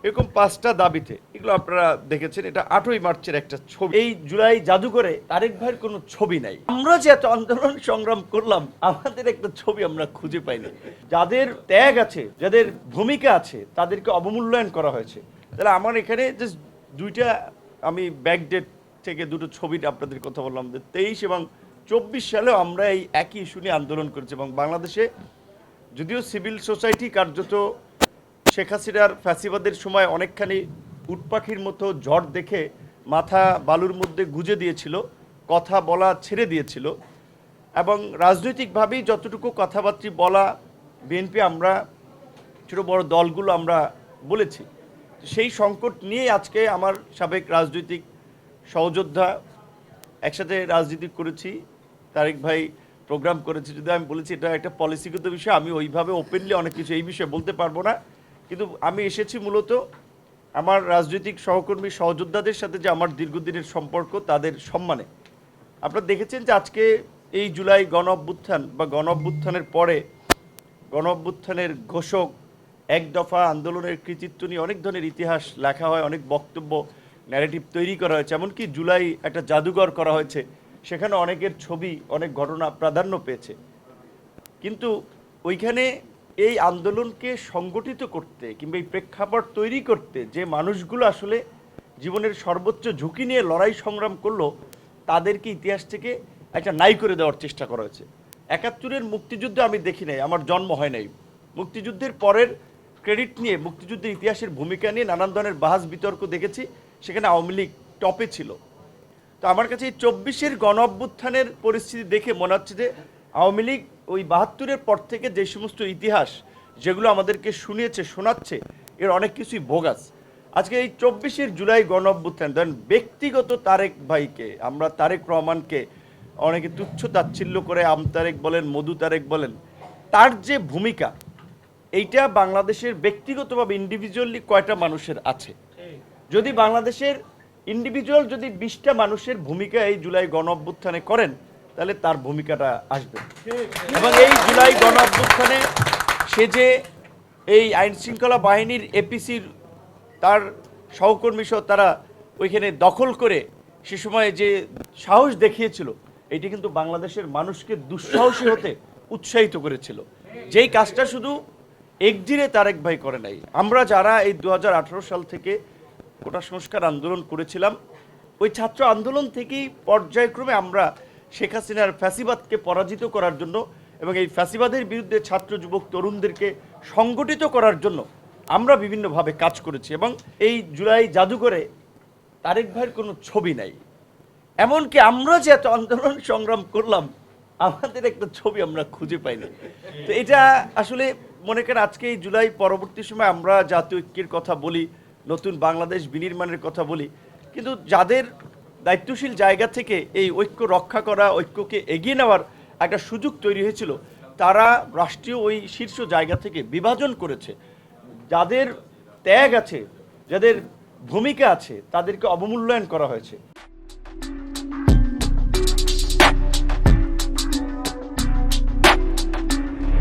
এরকম 5টা দাবিতে এগুলো আপনারা দেখেছেন। এটা 8ই মার্চের একটা ছবি। এই জুলাই জাদুঘরে তারেক ভাইয়ের কোনো ছবি নাই। আমরা যে এত আন্দোলন সংগ্রাম করলাম, আমাদের একটা ছবি আমরা খুঁজে পাইনি। যাদের ত্যাগ আছে, যাদের ভূমিকা আছে, তাদেরকে অবমূল্যায়ন করা হয়েছে। তাহলে আমার এখানে জাস্ট দুইটা, আমি ব্যাকডেট থেকে দুটো ছবিটা আপনাদের কথা বললাম যে 23 এবং 24 সালেও আমরা এই একই ইস্যু নিয়ে আন্দোলন করেছি। এবং বাংলাদেশে যদিও সিভিল সোসাইটি কার্যত শেখ হাসিনার ফ্যাসিবাদের সময় অনেকখানি উটপাখির মতো ঝড় দেখে মাথা বালুর মধ্যে গুজে দিয়েছিল, কথা বলা ছেড়ে দিয়েছিল। এবং রাজনৈতিকভাবেই যতটুকু কথাবার্তা বলা, বিএনপি আমরা ছোটো বড় দলগুলো আমরা বলেছি। সেই সংকট নিয়ে আজকে আমার সাবেক রাজনৈতিক সহযোদ্ধা, একসাথে রাজনীতি করেছি, তারেক ভাই প্রোগ্রাম করেছি, যদি আমি বলেছি এটা একটা পলিসিগত বিষয়, আমি ওইভাবে ওপেনলি অনেক কিছু এই বিষয়ে বলতে পারবো না। কিন্তু আমি এসেছি মূলত আমার রাজনৈতিক সহকর্মী সহযোদ্ধাদের সাথে যে আমার দীর্ঘদিনের সম্পর্ক, তাদের সম্মানে। আপনারা দেখেছেন যে আজকে এই জুলাই গণ অভ্যুত্থান বা গণ অভ্যুত্থানের পরে গণ অভ্যুত্থানের ঘোষক, এক দফা আন্দোলনের কৃতিত্ব নিয়ে অনেক ধরনের ইতিহাস লেখা হয়, অনেক বক্তব্য ন্যারেটিভ তৈরি করা হয়েছে, এমনকি জুলাই একটা জাদুঘর করা হয়েছে, সেখানে অনেকের ছবি, অনেক ঘটনা প্রাধান্য পেয়েছে। কিন্তু ওইখানে এই আন্দোলনকে সংগঠিত করতে কিংবা এই প্রেক্ষাপট তৈরি করতে যে মানুষগুলো আসলে জীবনের সর্বোচ্চ ঝুঁকি নিয়ে লড়াই সংগ্রাম করলো, তাদেরকে ইতিহাস থেকে একটা নাই করে দেওয়ার চেষ্টা করা হয়েছে। 71-এর মুক্তিযুদ্ধ আমি দেখি নাই, আমার জন্ম হয় নাই। মুক্তিযুদ্ধের পরের ক্রেডিট নিয়ে, মুক্তিযুদ্ধের ইতিহাসের ভূমিকা নিয়ে নানান ধরনের বাহাস বিতর্ক দেখেছি, সেখানে আওয়ামী লীগ টপে ছিল। তো আমার কাছে এই 24-এর গণ অভ্যুত্থানের পরিস্থিতি দেখে মনে হচ্ছে যে আওয়ামী লীগ ওই 72-এর পর থেকে যে সমস্ত ইতিহাস যেগুলো আমাদেরকে শুনিয়েছে, শোনাচ্ছে, এর অনেক কিছুই বোগাস। আজকে এই 24-এর জুলাই গণ অভ্যুত্থান, ধরেন ব্যক্তিগত তারেক ভাইকে, আমরা তারেক রহমানকে অনেকে তুচ্ছ তাচ্ছিল্য করে আম তারেক বলেন, মধু তারেক বলেন, তার যে ভূমিকা, এইটা বাংলাদেশের ব্যক্তিগতভাবে ইন্ডিভিজুয়ালি কয়টা মানুষের আছে? যদি বাংলাদেশের ইন্ডিভিজুয়াল যদি 20টা মানুষের ভূমিকা এই জুলাই গণ অভ্যুত্থানে করেন, তাহলে তার ভূমিকাটা আসবে। এবং এই জুলাই গণ অভ্যুত্থানে সে যে এই আইন শৃঙ্খলা বাহিনীর এপিসির তার সহকর্মী সহ তারা ওইখানে দখল করে সে সময় যে সাহস দেখিয়েছিল, এটি কিন্তু বাংলাদেশের মানুষকে দুঃসাহসী হতে উৎসাহিত করেছিল। যেই কাজটা শুধু একদিনে তারেক ভাই করে নাই। আমরা যারা এই 2018 সাল থেকে কোটা সংস্কার আন্দোলন করেছিলাম, ওই ছাত্র আন্দোলন থেকেই পর্যায়ক্রমে আমরা শেখ হাসিনার ফ্যাসিবাদকে পরাজিত করার জন্য এবং এই ফ্যাসিবাদের বিরুদ্ধে ছাত্র যুবক তরুণদেরকে সংগঠিত করার জন্য আমরা বিভিন্নভাবে কাজ করেছি। এবং এই জুলাই জাদুঘরে তারেক ভাইয়ের কোনো ছবি নাই। এমনকি আমরা যে এত আন্দোলন সংগ্রাম করলাম, আমাদের একটা ছবি আমরা খুঁজে পাইনি। তো এটা আসলে মনে করেন আজকে এই জুলাই পরবর্তী সময় আমরা জাতীয় ঐক্যের কথা বলি, নতুন বাংলাদেশ বিনির্মাণের কথা বলি, কিন্তু যাদের দায়িত্বশীল জায়গা থেকে এই ঐক্য রক্ষা করা, ঐক্যকে এগিয়ে নেওয়ার একটা সুযোগ তৈরি হয়েছিল, তারা রাষ্ট্রীয় ওই শীর্ষ জায়গা থেকে বিভাজন করেছে। যাদের ত্যাগ আছে, যাদের ভূমিকা আছে, তাদেরকে অবমূল্যায়ন করা হয়েছে।